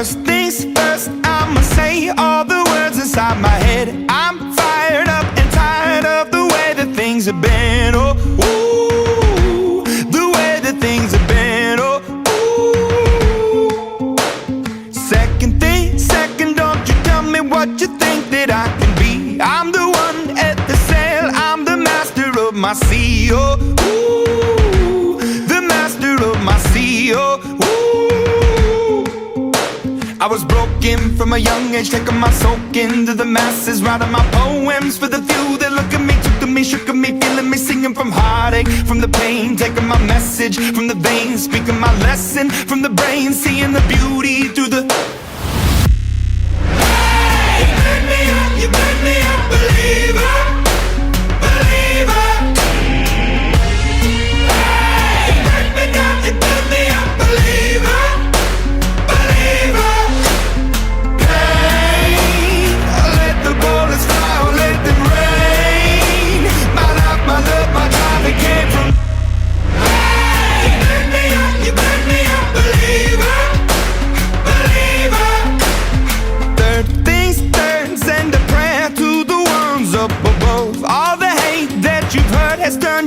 First things first, I'ma say all the words inside my head. I'm fired up and tired of the way that things have been. Oh, ooh, the way that things have been. Oh, ooh. Second thing, second, don't you tell me what you think that I can be. I'm the one at the sail, I'm the master of my sea. Oh, ooh, the master of my sea. Oh, ooh. I was broken from a young age, taking my soak into the masses, writing my poems for the few that look at me, took to me, shook at me, feeling me, singing from heartache, from the pain, taking my message from the veins, speaking my lesson from the brain, seeing the beauty through the... Hey, you made me a believer, believer. Hey, you made me down, you made me a believer, believer.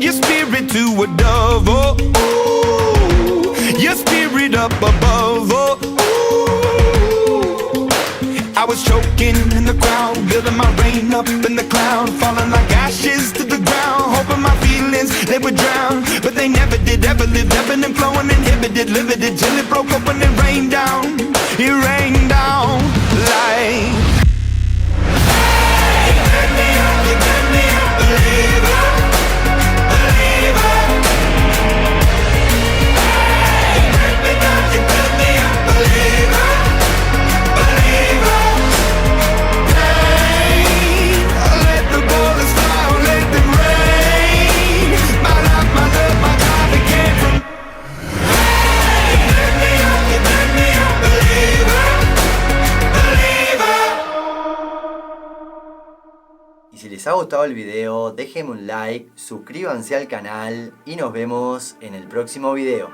Your spirit to a dove, oh, ooh, your spirit up above, oh, ooh. I was choking in the crowd, building my rain up in the cloud, falling like ashes to the ground, hoping my feelings, they would drown, but they never did, ever lived, ebbing and flowing, inhibited, limited, till it broke up when it rained down like... Hey, you made me a believer. Y si les ha gustado el video, déjenme un like, suscríbanse al canal y nos vemos en el próximo video.